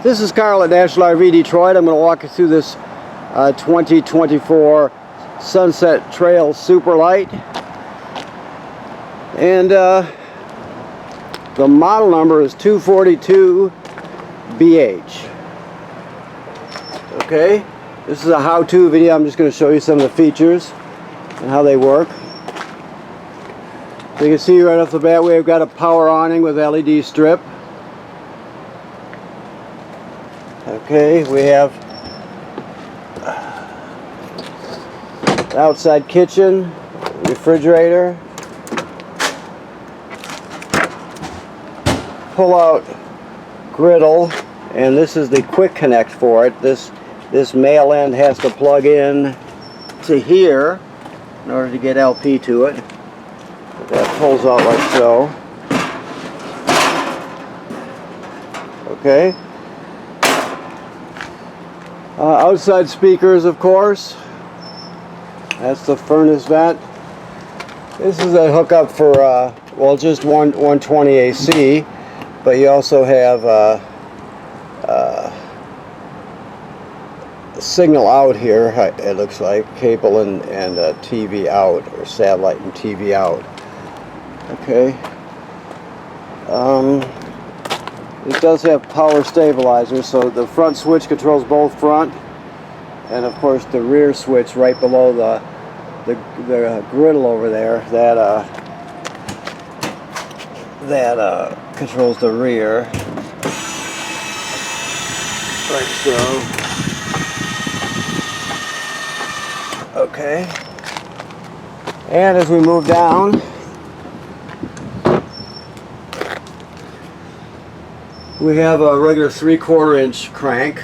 This is Carl at National RV Detroit. I'm going to walk you through this 2024 Sunset Trail Superlight. And the model number is 242BH. Okay, this is a how-to video. I'm just going to show you some of the features and how they work. So you can see right off the bat we've got a power awning with LED strip. Okay, we have the outside kitchen, refrigerator, pull-out griddle, and this is the quick connect for it. This male end has to plug in to here in order to get LP to it. That pulls out like so. Okay. Outside speakers, of course. That's the furnace vent. This is a hookup for well, just 120 AC, but you also have signal out here. It looks like cable and TV out, or satellite and TV out. Okay. It does have power stabilizers, so the front switch controls both front, and of course the rear switch right below the griddle over there, that controls the rear. Like so. Okay. And as we move down, we have a regular 3/4 inch crank.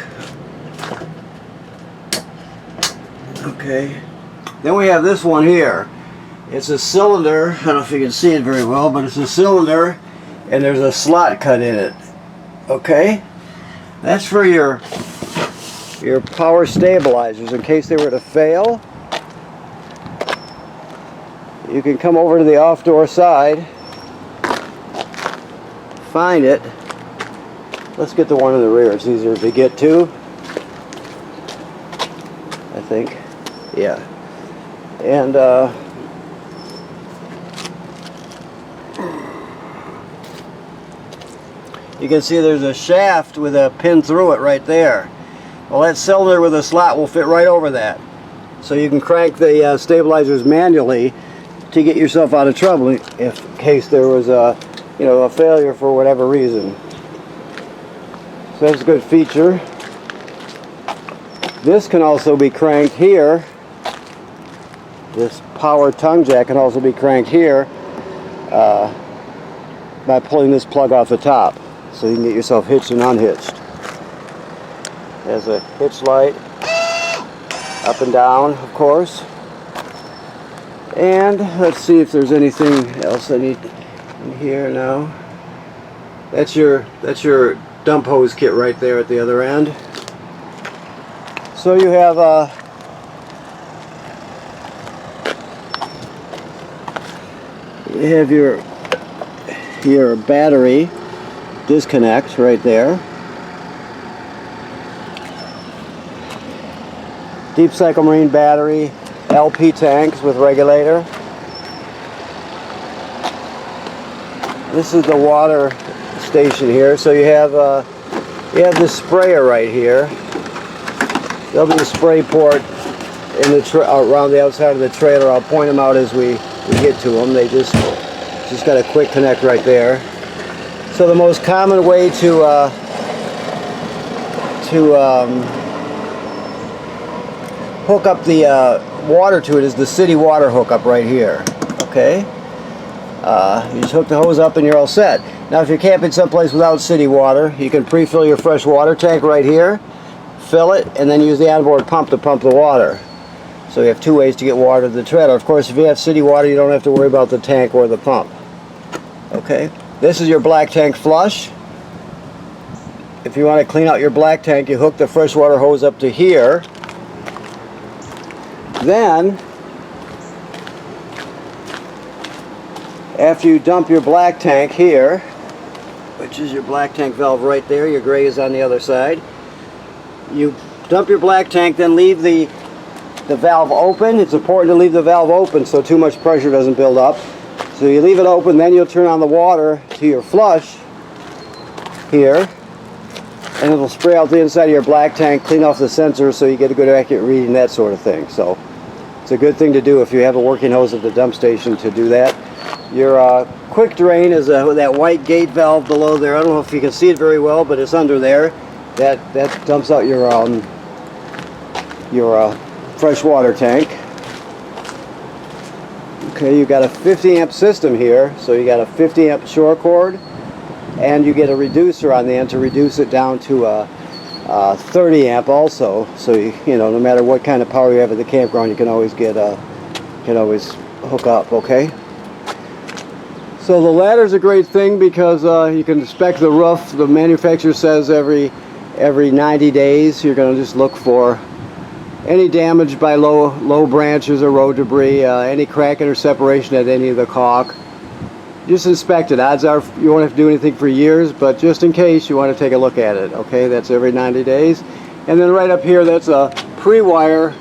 Okay. Then we have this one here. It's a cylinder. I don't know if you can see it very well, but it's a cylinder and there's a slot cut in it. Okay? That's for your power stabilizers in case they were to fail. You can come over to the off-door side, find it. Let's get the one in the rear. It's easier to get to, I think. Yeah. And you can see there's a shaft with a pin through it right there. Well, that cylinder with a slot will fit right over that. So you can crank the stabilizers manually to get yourself out of trouble in case there was a failure for whatever reason. So that's a good feature. This can also be cranked here. This power tongue jack can also be cranked here by pulling this plug off the top, so you can get yourself hitched and unhitched. There's a hitch light, up and down, of course. And let's see if there's anything else I need in here now. That's your dump hose kit right there at the other end. So you have your battery disconnect right there. Deep cycle marine battery, LP tanks with regulator. This is the water station here. So you have this sprayer right here. There'll be a spray port in the around the outside of the trailer. I'll point them out as we get to them. They just got a quick connect right there. So the most common way to hook up the water to it is the city water hookup right here. Okay. You just hook the hose up and you're all set. Now if you're camping someplace without city water, you can pre-fill your fresh water tank right here, fill it, and then use the onboard pump to pump the water. So you have two ways to get water to the trailer. Of course, if you have city water, you don't have to worry about the tank or the pump. Okay. This is your black tank flush. If you want to clean out your black tank, you hook the freshwater hose up to here. Then, after you dump your black tank here, which is your black tank valve right there. Your gray is on the other side. You dump your black tank, then leave the valve open. It's important to leave the valve open so too much pressure doesn't build up. So you leave it open, then you'll turn on the water to your flush here, and it'll spray out the inside of your black tank, clean off the sensor so you get a good accurate reading, that sort of thing. So it's a good thing to do if you have a working hose at the dump station to do that. Your quick drain is that white gate valve below there. I don't know if you can see it very well, but it's under there. That dumps out your fresh water tank. Okay, you got a 50 amp system here, so you got a 50 amp short cord, and you get a reducer on the end to reduce it down to a 30 amp also. So you know, no matter what kind of power you have at the campground, you can always hook up. Okay. So the ladder's a great thing because you can inspect the roof. The manufacturer says every 90 days you're going to just look for any damage by low branches or road debris, any cracking or separation at any of the caulk. Just inspect it. Odds are you won't have to do anything for years, but just in case, you want to take a look at it. Okay, that's every 90 days. And then right up here, that's a pre-wire.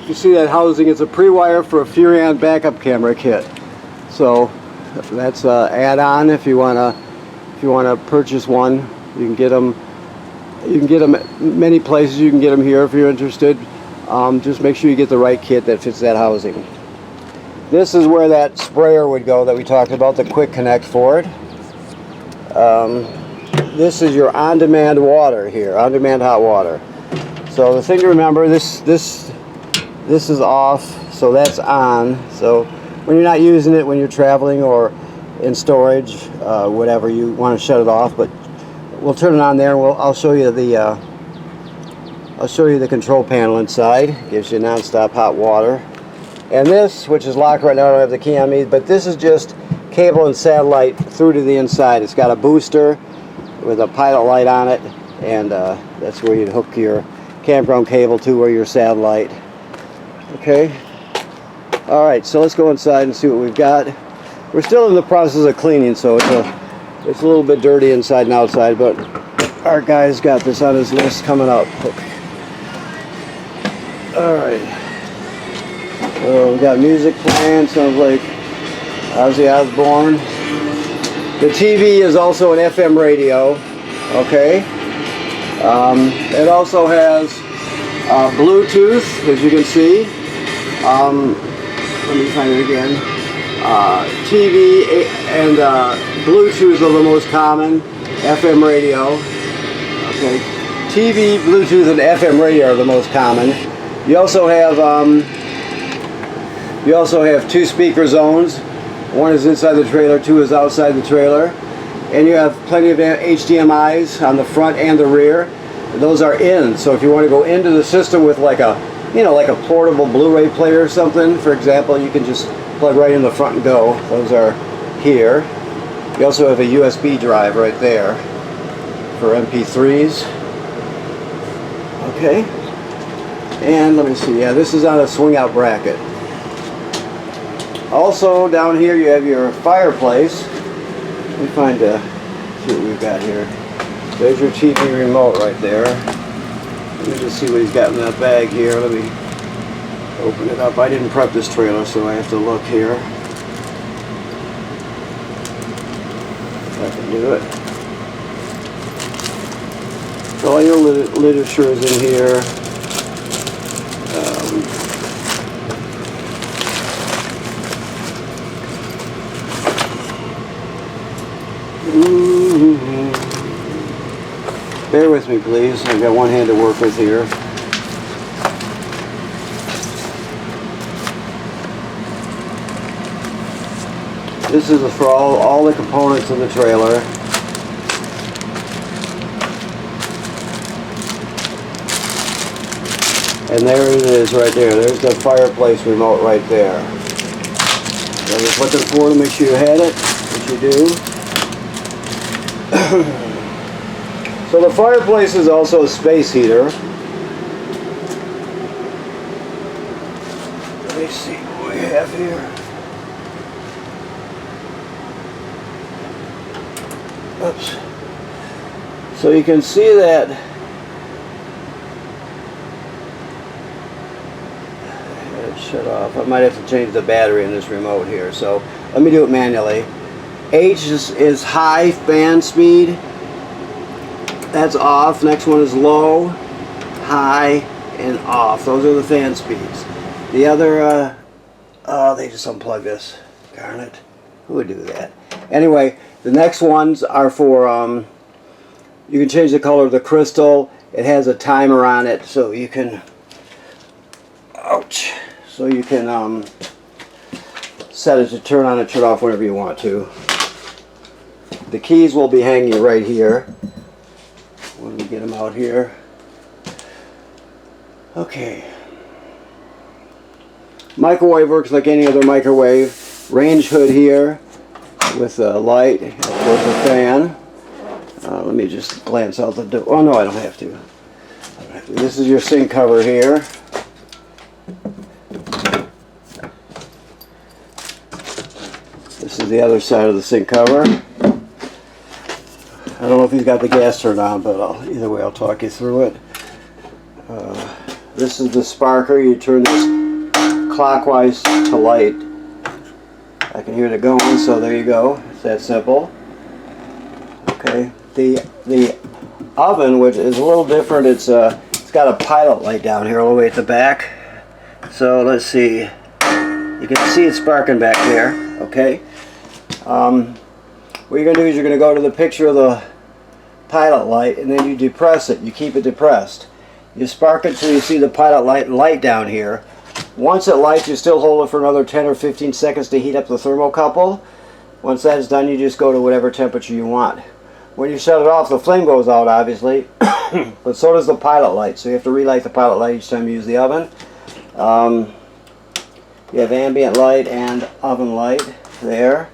If you see that housing, it's a pre-wire for a Furrion backup camera kit. So that's an add-on if you want to purchase one. You can get them. You can get them at many places. You can get them here if you're interested. Just make sure you get the right kit that fits that housing. This is where that sprayer would go that we talked about, the quick connect for it. This is your on-demand water here, on-demand hot water. So the thing to remember, this is off, so that's on. So when you're not using it, when you're traveling or in storage, whatever, you want to shut it off. But we'll turn it on there, and I'll show you the control panel inside. Gives you non-stop hot water. And this, which is locked right now, I don't have the key on me, but this is just cable and satellite through to the inside. It's got a booster with a pilot light on it, and that's where you'd hook your campground cable to, or your satellite. Okay. All right, so let's go inside and see what we've got. We're still in the process of cleaning, so it's a little bit dirty inside and outside, but our guy's got this on his list coming up. All right. We got music playing, sounds like Ozzy Osbourne. The TV is also an FM radio, okay? It also has Bluetooth, as you can see. Let me find it again. TV and Bluetooth are the most common. FM radio, okay? TV, Bluetooth, and FM radio are the most common. You also have two speaker zones. One is inside the trailer, two is outside the trailer. And you have plenty of HDMIs on the front and the rear. Those are in, so if you want to go into the system with like a portable Blu-ray player or something, for example, you can just plug right in the front and go. Those are here. You also have a USB drive right there for MP3s. Okay. And let me see, yeah, this is on a swing out bracket. Also down here you have your fireplace. Let me find see what we've got here. There's your TV remote right there. Let me just see what he's got in that bag here. Let me open it up. I didn't prep this trailer, so I have to look here. If I can do it. So all your literature is in here. Bear with me, please. I've got one hand to work with here. This is for all the components of the trailer. And there it is right there. There's the fireplace remote right there. So I was looking for it to make sure you had it, which you do. So the fireplace is also a space heater. Let me see what we have here. Oops. So you can see that shut off. I might have to change the battery in this remote here, so let me do it manually. H is high fan speed. That's off. Next one is low, high, and off. Those are the fan speeds. The other, oh, they just unplugged this. Darn it. Who would do that? Anyway, the next ones are for, you can change the color of the crystal. It has a timer on it, so you can, ouch, so you can set it to turn on and turn off whenever you want to. The keys will be hanging right here. When we get them out here. Okay. Microwave works like any other microwave. Range hood here with a light, of course a fan. Let me just glance out the door. Oh no, I don't have to. This is your sink cover here. This is the other side of the sink cover. I don't know if he's got the gas turned on, but either way I'll talk you through it. This is the sparker. You turn this clockwise to light. I can hear it going, so there you go. It's that simple. Okay. The oven, which is a little different, it's got a pilot light down here all the way at the back. So let's see. You can see it sparking back there. Okay. What you're going to do is you're going to go to the picture of the pilot light and then you depress it. You keep it depressed. You spark it till you see the pilot light down here. Once it lights, you still hold it for another 10 or 15 seconds to heat up the thermocouple. Once that is done, you just go to whatever temperature you want. When you shut it off, the flame goes out, obviously, but so does the pilot light. So you have to relight the pilot light each time you use the oven. You have ambient light and oven light there.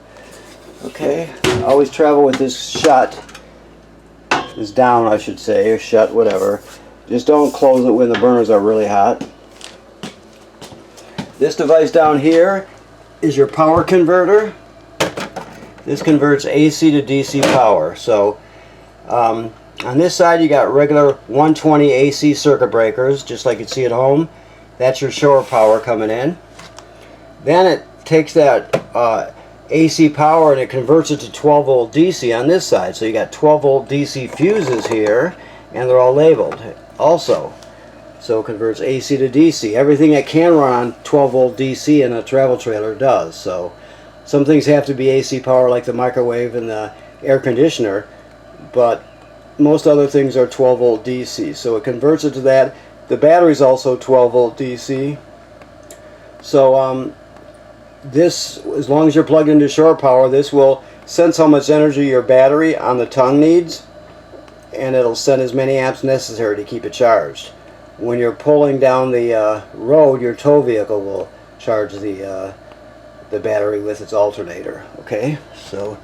Okay, always travel with this shut, is down I should say, or shut, whatever. Just don't close it when the burners are really hot. This device down here is your power converter. This converts AC to DC power. So on this side you got regular 120 AC circuit breakers, just like you'd see at home. That's your shore power coming in. Then it takes that AC power and it converts it to 12 volt DC on this side. So you got 12 volt DC fuses here, and they're all labeled also. So it converts AC to DC. Everything that can run on 12 volt DC in a travel trailer does. So some things have to be AC power, like the microwave and the air conditioner, but most other things are 12 volt DC. So it converts it to that. The battery's also 12 volt DC. So this, as long as you're plugged into shore power, this will sense how much energy your battery on the tongue needs, and it'll send as many amps necessary to keep it charged. When you're pulling down the road, your tow vehicle will charge the battery with its alternator. Okay, so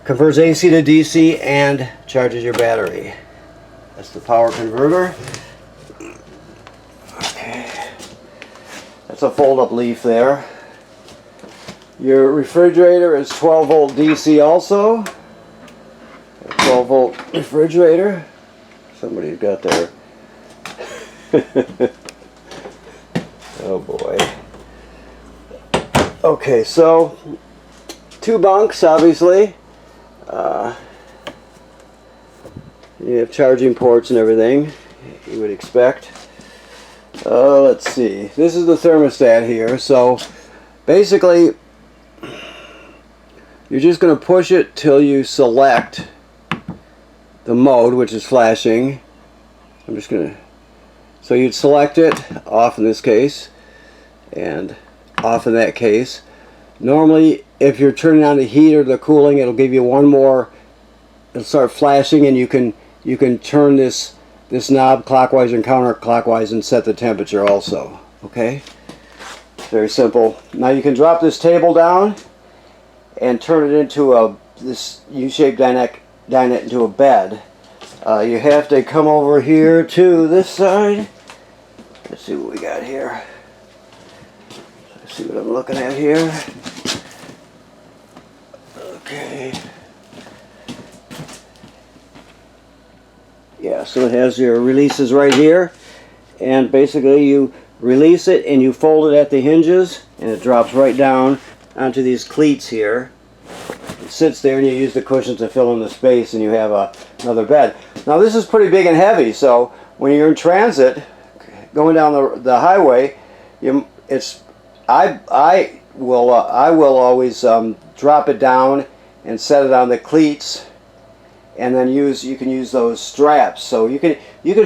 converts AC to DC and charges your battery. That's the power converter. Okay, that's a fold-up leaf there. Your refrigerator is 12 volt DC also. A 12 volt refrigerator. Somebody's got their oh boy. Okay, so 2 bunks, obviously. You have charging ports and everything you would expect. Let's see. This is the thermostat here. So basically, you're just going to push it till you select the mode, which is flashing. I'm just going to, so you'd select it, off in this case, and off in that case. Normally, if you're turning on the heat or the cooling, it'll give you one more, it'll start flashing, and you can turn this knob clockwise and counterclockwise and set the temperature also. Okay? Very simple. Now you can drop this table down and turn it into this U-shaped dinette into a bed. You have to come over here to this side. Let's see what we got here. Let's see what I'm looking at here. Okay. Yeah, so it has your releases right here, and basically you release it and you fold it at the hinges, and it drops right down onto these cleats here. It sits there, and you use the cushions to fill in the space, and you have another bed. Now this is pretty big and heavy, so when you're in transit going down the highway, I will always drop it down and set it on the cleats, and then you can use those straps. So you can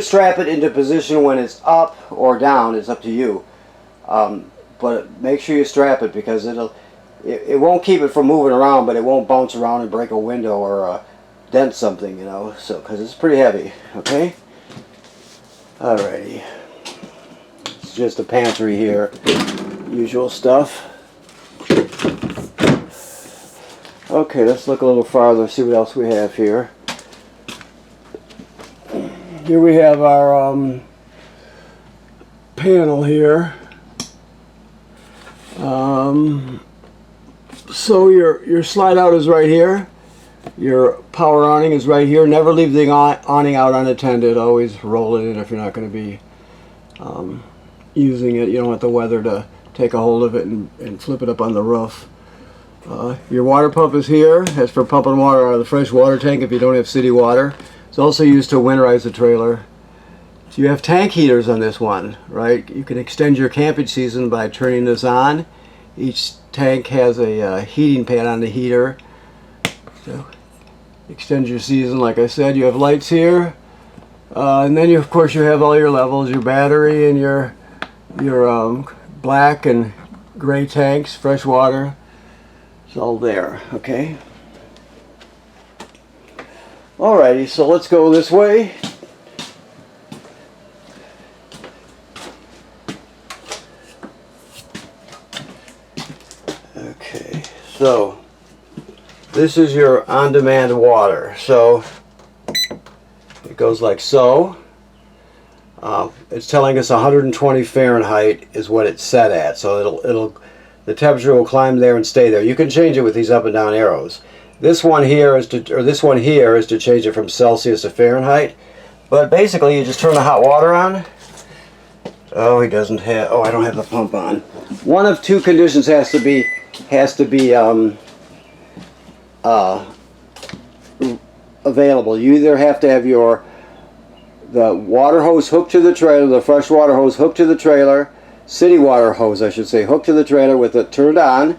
strap it into position when it's up or down. It's up to you, but make sure you strap it, because it won't keep it from moving around, but it won't bounce around and break a window or dent something, you know. So because it's pretty heavy. Okay. Alrighty. It's just a pantry here. Usual stuff. Okay, let's look a little farther, see what else we have here. Here we have our panel here. So your slide out is right here. Your power awning is right here. Never leave the awning out unattended. Always roll it in if you're not going to be using it. You don't want the weather to take a hold of it and flip it up on the roof. Your water pump is here. That's for pumping water out of the fresh water tank if you don't have city water. It's also used to winterize the trailer. So you have tank heaters on this one, right? You can extend your camping season by turning this on. Each tank has a heating pad on the heater. So extend your season, like I said. You have lights here. And then of course you have all your levels, your battery and your black and gray tanks, fresh water. It's all there, okay? Alrighty, so let's go this way. Okay, so this is your on-demand water. So it goes like so. It's telling us 120 Fahrenheit is what it's set at. So the temperature will climb there and stay there. You can change it with these up and down arrows. This one here is to change it from Celsius to Fahrenheit. But basically, you just turn the hot water on. Oh, I don't have the pump on. One of two conditions has to be available. You either have to have the water hose hooked to the trailer, the fresh water hose hooked to the trailer, city water hose I should say, hooked to the trailer with it turned on,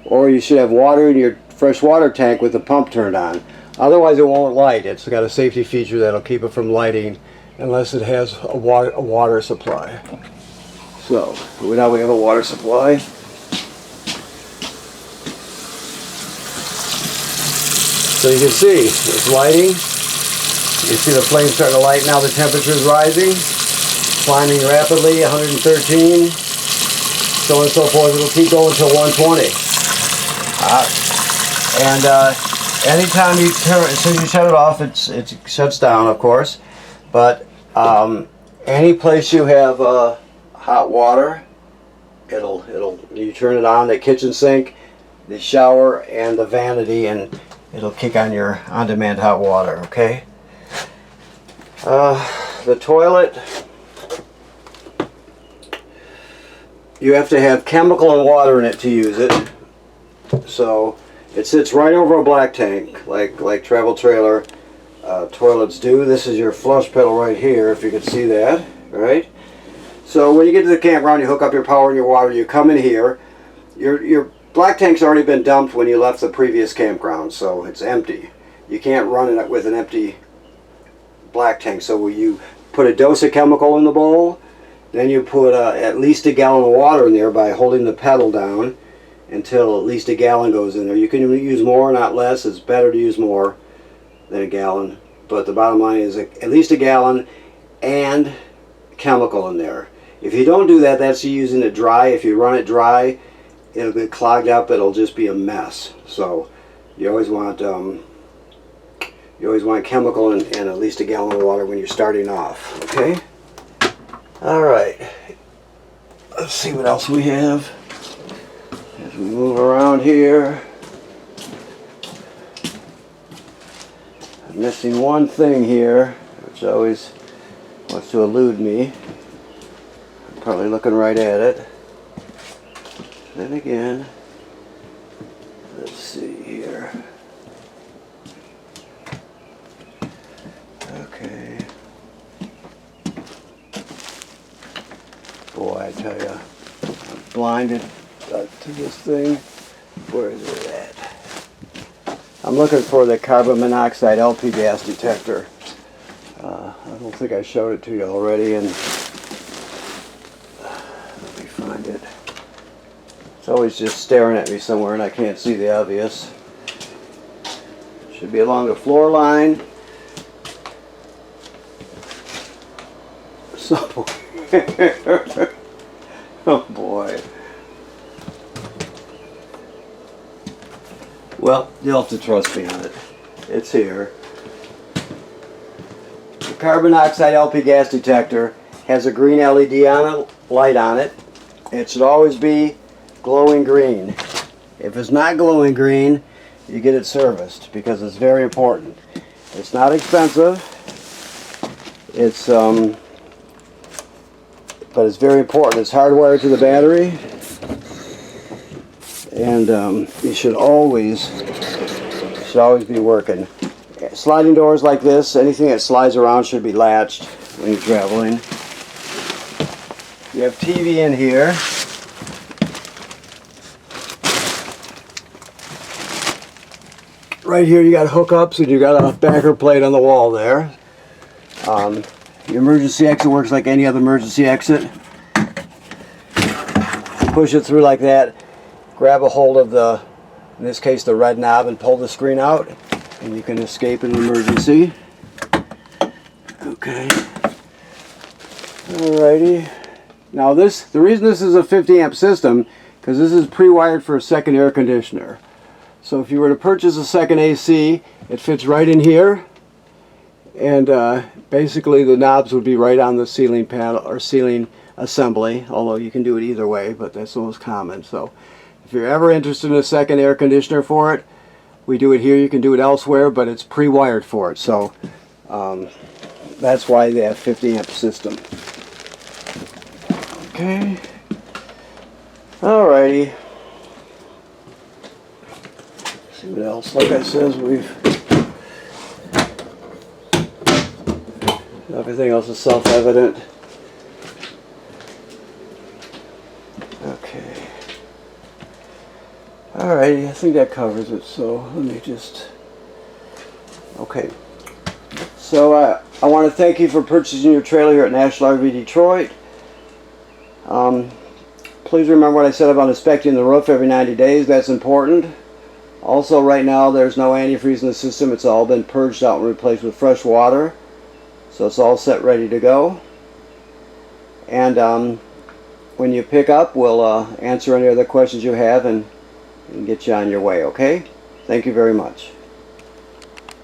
or you should have water in your fresh water tank with the pump turned on. Otherwise it won't light. It's got a safety feature that'll keep it from lighting unless it has a water supply. So now we have a water supply. So you can see it's lighting. You can see the flame starting to light now. The temperature is rising, climbing rapidly, 113, so on and so forth. It'll keep going until 120. Anytime you turn, as soon as you shut it off, it shuts down, of course. But any place you have hot water, you turn it on. The kitchen sink, the shower, and the vanity, and it'll kick on your on-demand hot water. Okay. The toilet, you have to have chemical and water in it to use it. So it sits right over a black tank, like travel trailer toilets do. This is your flush pedal right here, if you can see that, right? So when you get to the campground, you hook up your power and your water, you come in here. Your black tank's already been dumped when you left the previous campground, so it's empty. You can't run it with an empty black tank. So you put a dose of chemical in the bowl, then you put at least a gallon of water in there by holding the pedal down until at least a gallon goes in there. You can use more, not less. It's better to use more than a gallon, but the bottom line is at least a gallon and chemical in there. If you don't do that, that's using it dry. If you run it dry, it'll get clogged up. It'll just be a mess. So you always want chemical and at least a gallon of water when you're starting off. Okay. All right. Let's see what else we have as we move around here. I'm missing one thing here. which always wants to elude me. I'm probably looking right at it. Then again, let's see here. Okay. Boy, I tell you, I'm blinded to this thing. Where is it at? I'm looking for the carbon monoxide LP gas detector. I don't think I showed it to you already, and let me find it. It's always just staring at me somewhere and I can't see the obvious. Should be along the floor line. Somewhere. Oh boy. Well, you'll have to trust me on it. It's here. The carbon dioxide LP gas detector has a green LED light on it. It should always be glowing green. If it's not glowing green, you get it serviced because it's very important. It's not expensive. It's but it's very important. It's hardwired to the battery, and you should always be working. Sliding doors like this, anything that slides around should be latched when you're traveling. You have TV in here. Right here you got hookups and you got a backer plate on the wall there. Your emergency exit works like any other emergency exit. Push it through like that. Grab a hold of the, in this case, the red knob, and pull the screen out, and you can escape in an emergency. Okay. Alrighty. Now the reason this is a 50 amp system, because this is pre-wired for a second air conditioner. So if you were to purchase a second AC, it fits right in here, and basically the knobs would be right on the ceiling panel or ceiling assembly, although you can do it either way, but that's the most common. So if you're ever interested in a second air conditioner for it, we do it here. You can do it elsewhere, but it's pre-wired for it. So that's why they have 50 amp system. Okay. Alrighty. See what else? Like I said, everything else is self-evident. Okay. Alrighty, I think that covers it. So let me just. Okay. So I want to thank you for purchasing your trailer here at National RV Detroit. Please remember what I said about inspecting the roof every 90 days. That's important. Also, right now there's no antifreeze in the system. It's all been purged out and replaced with fresh water. So it's all set, ready to go. And when you pick up, we'll answer any other questions you have and get you on your way, okay? Thank you very much.